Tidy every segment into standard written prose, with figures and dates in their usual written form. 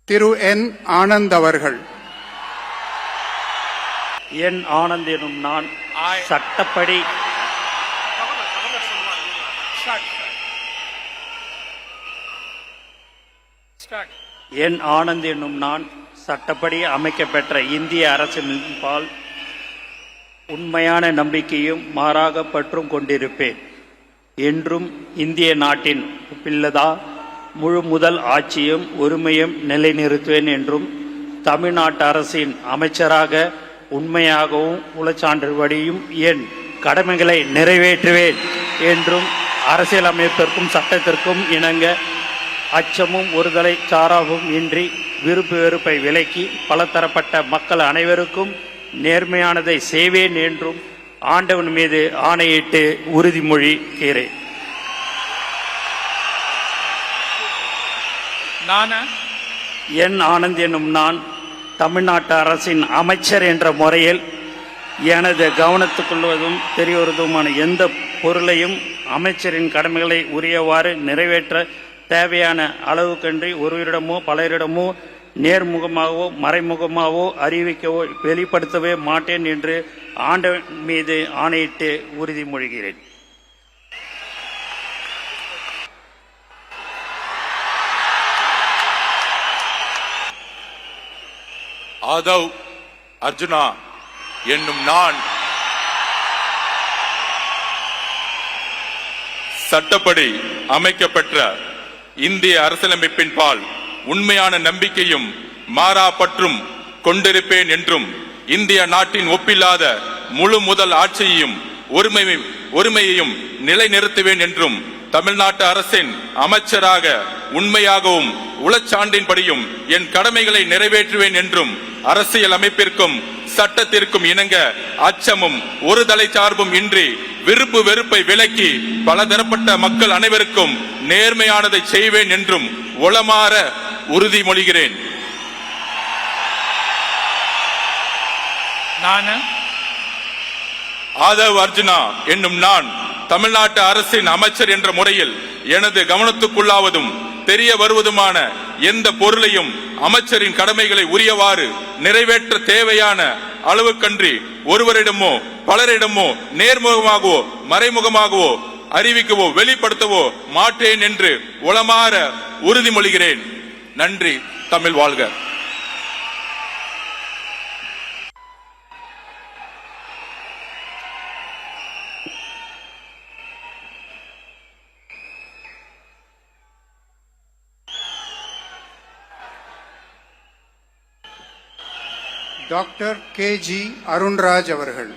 திரு என் ஆனந்த் அவர்கள். என் ஆனந்த் எனும் நான் சட்டப்படி என் ஆனந்த் என்னும் நான் சட்டப்படி அமைக்கப்பெற்ற இந்திய அரசின்பால் உண்மையான நம்பிக்கையும் மாறாக பற்றும் கொண்டிருப்பேன் என்றும் இந்திய நாட்டின் பிள்ளதா முழு முதல் ஆட்சியும் உரிமையும் நிலைநிறுத்துவேன் என்றும் தமிழ்நாட்டு அரசின் அமைச்சராக உண்மையாகவும் உளச்சான்றுபடியும் என் கடமைகளை நிறைவேற்றுவேன் என்றும் அரசியலமைப்பிற்கும் சட்டத்திற்கும் இணங்க அச்சமும் ஒருதலை சாராவும் இன்றி விருப்பு வெறுப்பை விலக்கி பலதரப்பட்ட மக்கள் அனைவருக்கும் நேர்மையானதை செய்வேன் என்றும் ஆண்டவன் மீது ஆணையிட்டு உறுதிமொழிகிறேன். என் ஆனந்த் என்னும் நான் தமிழ்நாட்டு அரசின் அமைச்சர் என்ற முறையில் எனது கவனத்துக்குள்வதும் தெரியவதுமான எந்த பொருளையும் அமைச்சரின் கடமைகளை உரியவாறு நிறைவேற்ற தேவையான அளவுக்கன்றி ஒருவரிடமோ பலரிடமோ நேர்முகமாகவோ மறைமுகமாகவோ அறிவிக்கவோ வெளிப்படுத்தவே மாட்டேன் என்று ஆண்டவன் மீது ஆணையிட்டு உறுதிமொழிகிறேன். ஆதவ் அர்ஜுனா என்னும் நான் சட்டப்படி அமைக்கப்பெற்ற இந்திய அரசியலமைப்பின் பால் உண்மையான நம்பிக்கையும் மாறா பற்றும் கொண்டிருப்பேன் என்றும் இந்திய நாட்டின் ஒப்பில்லாத முழு முதல் ஆட்சியையும் ஒருமையையும் நிலைநிறுத்துவேன் என்றும் தமிழ்நாட்டு அரசின் அமைச்சராக உண்மையாகவும் உளச்சான்றின்படியும் என் கடமைகளை நிறைவேற்றுவேன் என்றும் அரசியல் அமைப்பிற்கும் சட்டத்திற்கும் இணங்க அச்சமும் ஒரு தலை சார்பும் இன்றி விருப்பு வெறுப்பை விலக்கி பலதரப்பட்ட மக்கள் அனைவருக்கும் நேர்மையானதை செய்வேன் என்றும் உளமாற உறுதிமொழிகிறேன். ஆதவ் அர்ஜுனா என்னும் நான் தமிழ்நாட்டு அரசின் அமைச்சர் என்ற முறையில் எனது கவனத்துக்குள்ளாவதும் தெரிய வருவதுமான எந்த பொருளையும் அமைச்சரின் கடமைகளை உரியவாறு நிறைவேற்ற தேவையான அளவுக்கன்றி ஒருவரிடமோ பலரிடமோ நேர்முகமாகவோ மறைமுகமாகவோ அறிவிக்கவோ வெளிப்படுத்தவோ மாட்டேன் என்று உளமாற உறுதிமொழிகிறேன். நன்றி. தமிழ் வாழ்க. டாக்டர் கே.ஜி. அருண்ராஜ் அவர்கள்.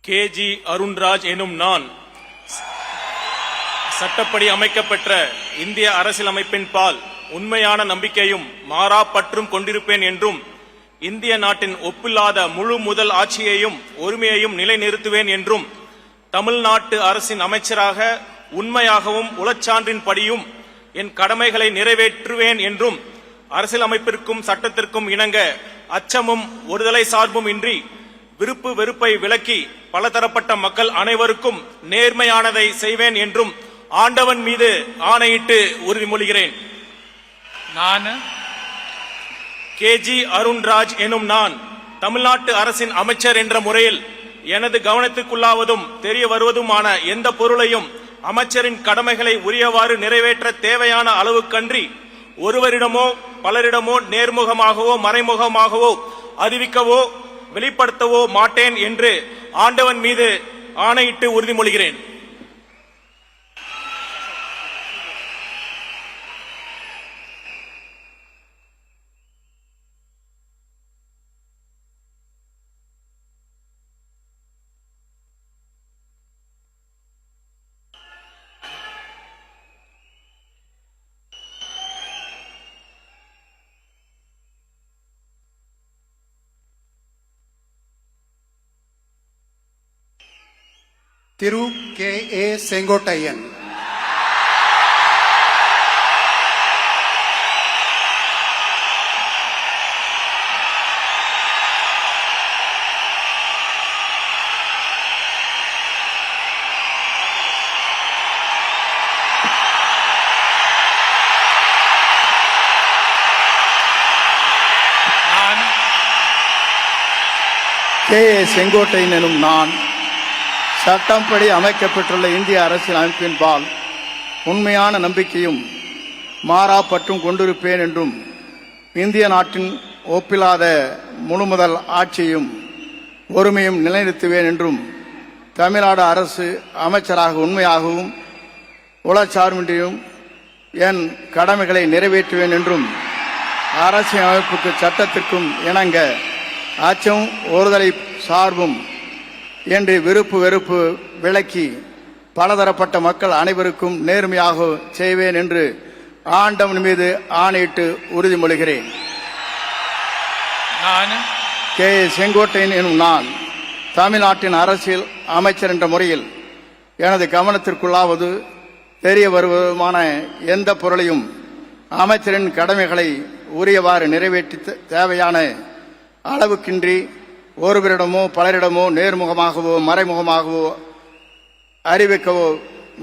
கே.ஜி. அருண்ராஜ் எனும் நான் சட்டப்படி அமைக்கப்பெற்ற இந்திய அரசியலமைப்பின் பால் உண்மையான நம்பிக்கையும் மாறா பற்றும் கொண்டிருப்பேன் என்றும் இந்திய நாட்டின் ஒப்பில்லாத முழு முதல் ஆட்சியையும் உரிமையையும் நிலைநிறுத்துவேன் என்றும் தமிழ்நாட்டு அரசின் அமைச்சராக உண்மையாகவும் உளச்சான்றின்படியும் என் கடமைகளை நிறைவேற்றுவேன் என்றும் அரசியலமைப்பிற்கும் சட்டத்திற்கும் இணங்க அச்சமும் ஒருதலை சார்பும் இன்றி விருப்பு வெறுப்பை விலக்கி பலதரப்பட்ட மக்கள் அனைவருக்கும் நேர்மையானதை செய்வேன் என்றும் ஆண்டவன் மீது ஆணையிட்டு உறுதிமொழிகிறேன். கே.ஜி. அருண்ராஜ் எனும் நான் தமிழ்நாட்டு அரசின் அமைச்சர் என்ற முறையில் எனது கவனத்துக்குள்ளாவதும் தெரிய வருவதுமான எந்த பொருளையும் அமைச்சரின் கடமைகளை உரியவாறு நிறைவேற்ற தேவையான அளவுக்கன்றி ஒருவரிடமோ பலரிடமோ நேர்முகமாகவோ மறைமுகமாகவோ அறிவிக்கவோ வெளிப்படுத்தவோ மாட்டேன் என்று ஆண்டவன் மீது ஆணையிட்டு உறுதிமொழிகிறேன். திரு கே.ஏ. செங்கோட்டையன். கே.ஏ. செங்கோட்டையன் எனும் நான் சட்டப்படி அமைக்கப்பட்டுள்ள இந்திய அரசியல் அமைப்பின்பால் உண்மையான நம்பிக்கையும் மாறா பற்றும் கொண்டிருப்பேன் என்றும் இந்திய நாட்டின் ஒப்பில்லாத முழுமுதல் ஆட்சியையும் ஒருமையும் நிலைநிறுத்துவேன் என்றும் தமிழ்நாடு அரசு அமைச்சராக உண்மையாகவும் உளச்சார்பின்றியும் என் கடமைகளை நிறைவேற்றுவேன் என்றும் அரசியல் அமைப்புக்கு சட்டத்திற்கும் இணங்க அச்சம் ஒருதலை சார்பும் என்று விருப்பு வெறுப்பு விலக்கி பலதரப்பட்ட மக்கள் அனைவருக்கும் நேர்மையாக செய்வேன் என்று ஆண்டவன் மீது ஆணையிட்டு உறுதிமொழிகிறேன். கே.ஏ. செங்கோட்டையன் எனும் நான் தமிழ்நாட்டின் அரசியல் அமைச்சர் என்ற முறையில் எனது கவனத்திற்குள்ளாவது தெரிய வருவதுமான எந்த பொருளையும் அமைச்சரின் கடமைகளை உரியவாறு நிறைவேற்றி தேவையான அளவுக்கின்றி ஒருவரிடமோ பலரிடமோ நேர்முகமாகவோ மறைமுகமாகவோ அறிவிக்கவோ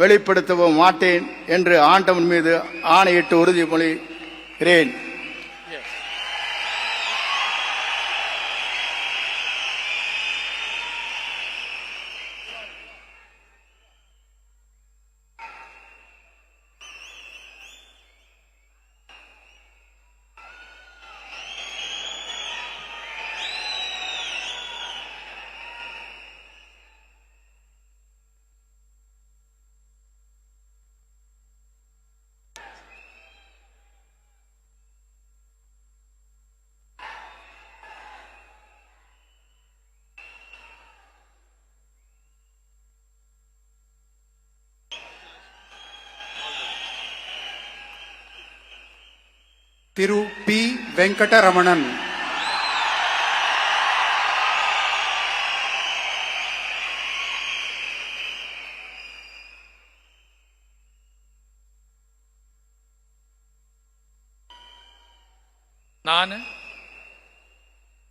வெளிப்படுத்தவோ மாட்டேன் என்று ஆண்டவன் மீது ஆணையிட்டு உறுதிமொழிகிறேன். திரு பி. வெங்கடரமணன்,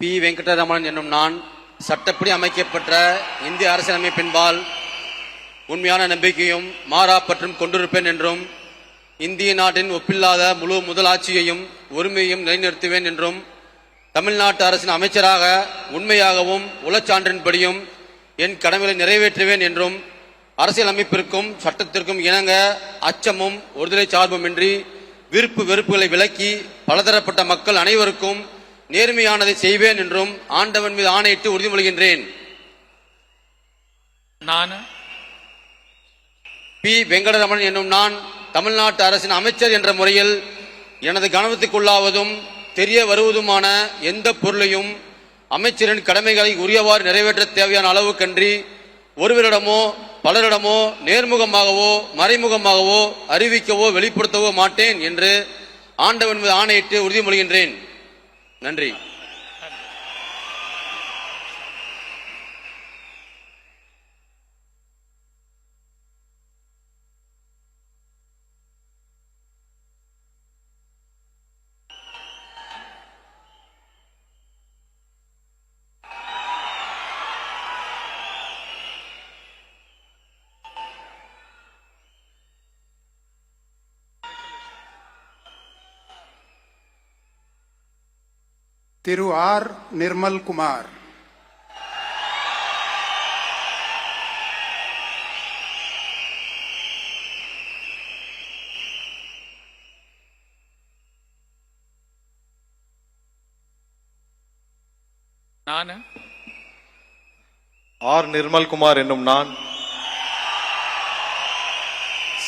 பி. வெங்கடரமணன் என்னும் நான் சட்டப்படி அமைக்கப்பட்ட இந்திய அரசியலமைப்பின்பால் உண்மையான நம்பிக்கையும் மாறா பற்றும் கொண்டிருப்பேன் என்றும் இந்திய நாட்டின் ஒப்பில்லாத முழு முதலாட்சியையும் ஒருமையையும் நிலைநிறுத்துவேன் என்றும் தமிழ்நாட்டு அரசின் அமைச்சராக உண்மையாகவும் உளச்சான்றின்படியும் என் கடமைகளை நிறைவேற்றுவேன் என்றும் அரசியல் அமைப்பிற்கும் சட்டத்திற்கும் இணங்க அச்சமும் ஒருதலை சார்புமின்றி விருப்பு வெறுப்புகளை விலக்கி பலதரப்பட்ட மக்கள் அனைவருக்கும் நேர்மையானதை செய்வேன் என்றும் ஆண்டவன் மீது ஆணையிட்டு உறுதிமொழிகின்றேன். பி. வெங்கடரமணன் என்னும் நான் தமிழ்நாட்டு அரசின் அமைச்சர் என்ற முறையில் எனது கவனத்துக்குள்ளாவதும் தெரிய வருவதுமான எந்த பொருளையும் அமைச்சரின் கடமைகளை உரியவாறு நிறைவேற்ற தேவையான அளவுக்கன்றி ஒருவரிடமோ பலரிடமோ நேர்முகமாகவோ மறைமுகமாகவோ அறிவிக்கவோ வெளிப்படுத்தவோ மாட்டேன் என்று ஆண்டவன் மீது ஆணையிட்டு உறுதிமொழிகின்றேன். நன்றி. திரு ஆர். நிர்மல்குமார், ஆர். நிர்மல்குமார் என்னும் நான்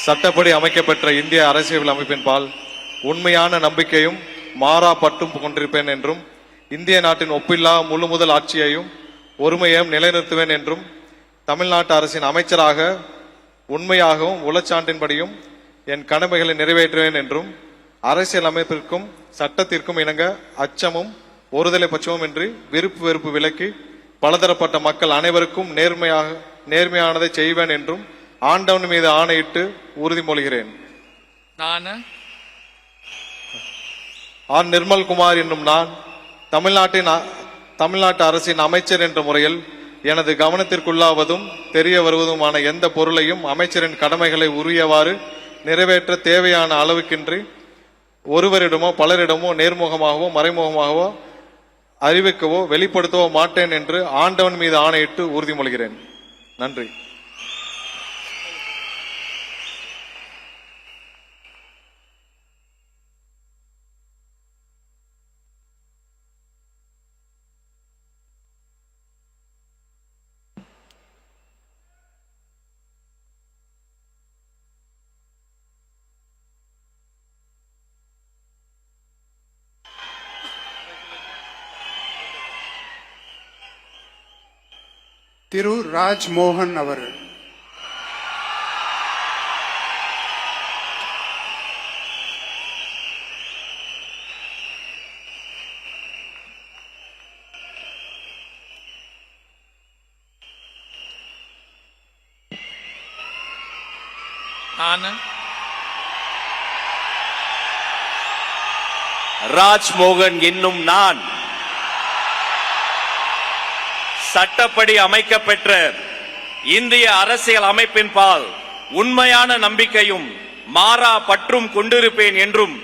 சட்டப்படி அமைக்கப்பெற்ற இந்திய அரசியல் அமைப்பின்பால் உண்மையான நம்பிக்கையும் மாறா பற்றும் கொண்டிருப்பேன் என்றும் இந்திய நாட்டின் ஒப்பில்லா முழு முதல் ஆட்சியையும் ஒருமையையும் நிலைநிறுத்துவேன் என்றும் தமிழ்நாட்டு அரசின் அமைச்சராக உண்மையாகவும் உளச்சான்றின்படியும் என் கடமைகளை நிறைவேற்றுவேன் என்றும் அரசியல் அமைப்பிற்கும் சட்டத்திற்கும் இணங்க அச்சமும் ஒருதலை பட்சமும் இன்றி விருப்பு வெறுப்பு விலக்கி பலதரப்பட்ட மக்கள் அனைவருக்கும் நேர்மையானதை செய்வேன் என்றும் ஆண்டவன் மீது ஆணையிட்டு உறுதிமொழிகிறேன். ஆர். நிர்மல்குமார் என்னும் நான் தமிழ்நாட்டு அரசின் அமைச்சர் என்ற முறையில் எனது கவனத்திற்குள்ளாவதும் தெரிய வருவதுமான எந்த பொருளையும் அமைச்சரின் கடமைகளை உரியவாறு நிறைவேற்ற தேவையான அளவுக்கின்றி ஒருவரிடமோ பலரிடமோ நேர்முகமாகவோ மறைமுகமாகவோ அறிவிக்கவோ வெளிப்படுத்தவோ மாட்டேன் என்று ஆண்டவன் மீது ஆணையிட்டு உறுதிமொழிகிறேன். நன்றி. திரு ராஜ்மோகன் அவர்கள். ராஜ்மோகன் என்னும் நான் சட்டப்படி அமைக்கப்பெற்ற இந்திய அரசியல் அமைப்பின் பால் உண்மையான நம்பிக்கையும் மாறா பற்றும் கொண்டிருப்பேன் என்றும்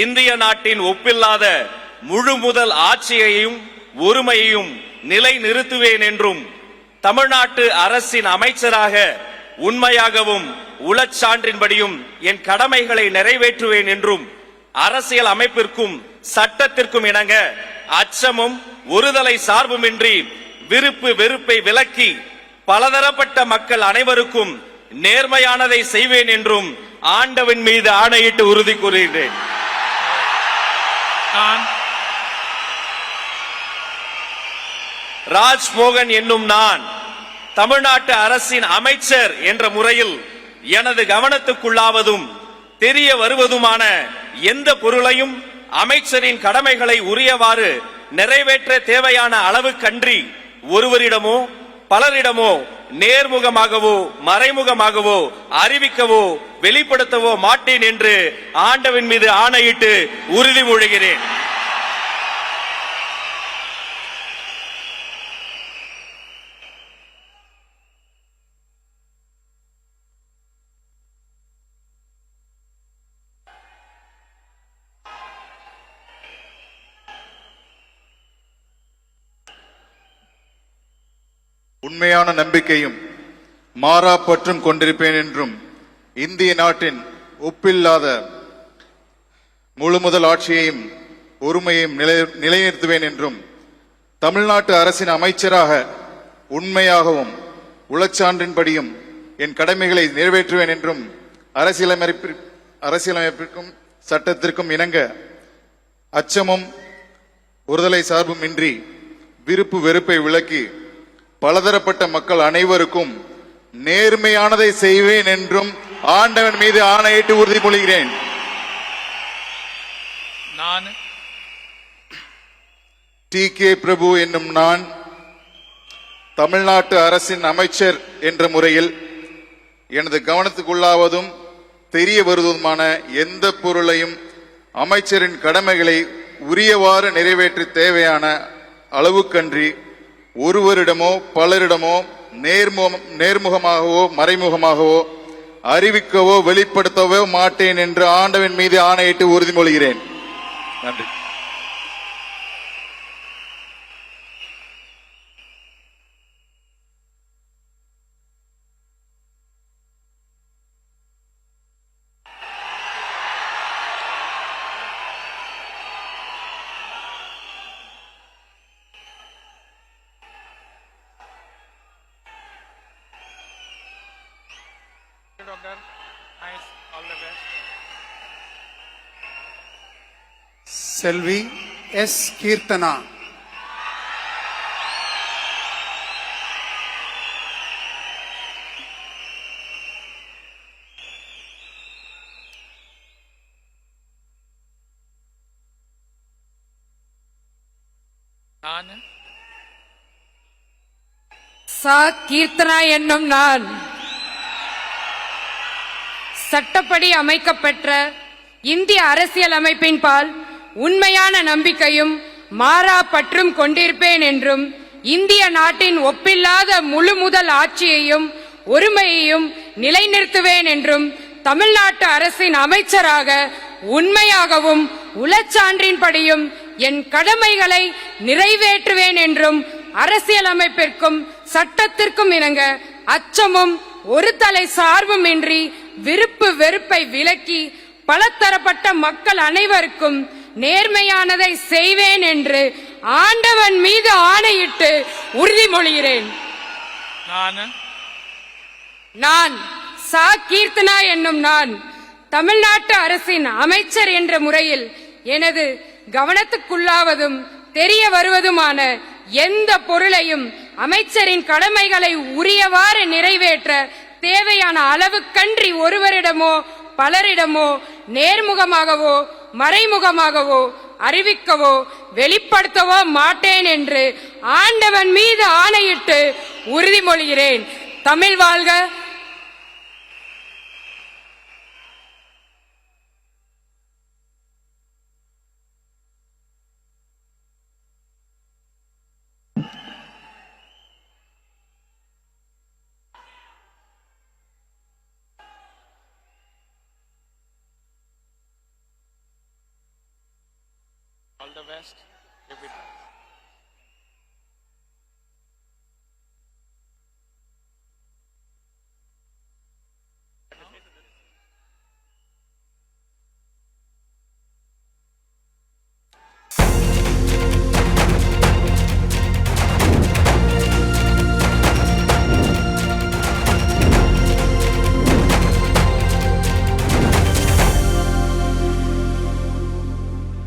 இந்திய நாட்டின் ஒப்பில்லாத முழு முதல் ஆட்சியையும் ஒருமையையும் நிலை நிறுத்துவேன் என்றும் தமிழ்நாட்டு அரசின் அமைச்சராக உண்மையாகவும் உளச்சான்றின்படியும் என் கடமைகளை நிறைவேற்றுவேன் என்றும் அரசியல் அமைப்பிற்கும் சட்டத்திற்கும் இணங்க அச்சமும் ஒருதலை சார்புமின்றி விருப்பு வெறுப்பை விலக்கி பலதரப்பட்ட மக்கள் அனைவருக்கும் நேர்மையானதை செய்வேன் என்றும் ஆண்டவன் மீது ஆணையிட்டு உறுதி கூறுகிறேன். ராஜ்மோகன் என்னும் நான் தமிழ்நாட்டு அரசின் அமைச்சர் என்ற முறையில் எனது கவனத்துக்குள்ளாவதும் தெரிய வருவதுமான எந்த பொருளையும் அமைச்சரின் கடமைகளை உரியவாறு நிறைவேற்ற தேவையான அளவுக்கன்றி ஒருவரிடமோ பலரிடமோ நேர்முகமாகவோ மறைமுகமாகவோ அறிவிக்கவோ வெளிப்படுத்தவோ மாட்டேன் என்று ஆண்டவன் மீது ஆணையிட்டு உறுதிமொழிகிறேன். உண்மையான நம்பிக்கையும் மாறா பற்றும் கொண்டிருப்பேன் என்றும் இந்திய நாட்டின் ஒப்பில்லாத முழு முதல் ஆட்சியையும் ஒருமையையும் நிலைநிறுத்துவேன் என்றும் தமிழ்நாட்டு அரசின் அமைச்சராக உண்மையாகவும் உளச்சான்றின்படியும் என் கடமைகளை நிறைவேற்றுவேன் என்றும் அரசியலமைப்பிற்கும் சட்டத்திற்கும் இணங்க அச்சமும் ஒருதலை சார்பும் இன்றி விருப்பு வெறுப்பை விலக்கி பலதரப்பட்ட மக்கள் அனைவருக்கும் நேர்மையானதை செய்வேன் என்றும் ஆண்டவன் மீது ஆணையிட்டு உறுதிமொழிகிறேன். நான் டி.கே. பிரபு என்னும் நான் தமிழ்நாட்டு அரசின் அமைச்சர் என்ற முறையில் எனது கவனத்துக்குள்ளாவதும் தெரிய வருவதுமான எந்த பொருளையும் அமைச்சரின் கடமைகளை உரியவாறு நிறைவேற்ற தேவையான அளவுக்கன்றி ஒருவரிடமோ பலரிடமோ நேர்முகமாகவோ மறைமுகமாகவோ அறிவிக்கவோ வெளிப்படுத்தவோ மாட்டேன் என்று ஆண்டவன் மீது ஆணையிட்டு உறுதிமொழிகிறேன். நன்றி. செல்வி எஸ். கீர்த்தனா. கீர்த்தனா என்னும் நான் சட்டப்படி அமைக்கப்பெற்ற இந்திய அரசியலமைப்பின் பால் உண்மையான நம்பிக்கையும் மாறா பற்றும் கொண்டிருப்பேன் என்றும் இந்திய நாட்டின் ஒப்பில்லாத முழு முதல் ஆட்சியையும் ஒருமையையும் நிலைநிறுத்துவேன் என்றும் தமிழ்நாட்டு அரசின் அமைச்சராக உண்மையாகவும் உளச்சான்றின்படியும் என் கடமைகளை நிறைவேற்றுவேன் என்றும் அரசியலமைப்பிற்கும் சட்டத்திற்கும் இணங்க அச்சமும் ஒரு தலை சார்பும் இன்றி விருப்பு வெறுப்பை விலக்கி பலதரப்பட்ட மக்கள் அனைவருக்கும் நேர்மையானதை செய்வேன் என்று ஆண்டவன் மீது ஆணையிட்டு உறுதிமொழிகிறேன். நான் சா கீர்த்தனா என்னும் நான் தமிழ்நாட்டு அரசின் அமைச்சர் என்ற முறையில் எனது கவனத்துக்குள்ளாவதும் தெரிய வருவதுமான எந்த பொருளையும் அமைச்சரின் கடமைகளை உரியவாறு நிறைவேற்ற தேவையான அளவுக்கன்றி ஒருவரிடமோ பலரிடமோ நேர்முகமாகவோ மறைமுகமாகவோ அறிவிக்கவோ வெளிப்படுத்தவோ மாட்டேன் என்று ஆண்டவன் மீது ஆணையிட்டு உறுதிமொழிகிறேன். தமிழ் வாழ்க. All the best.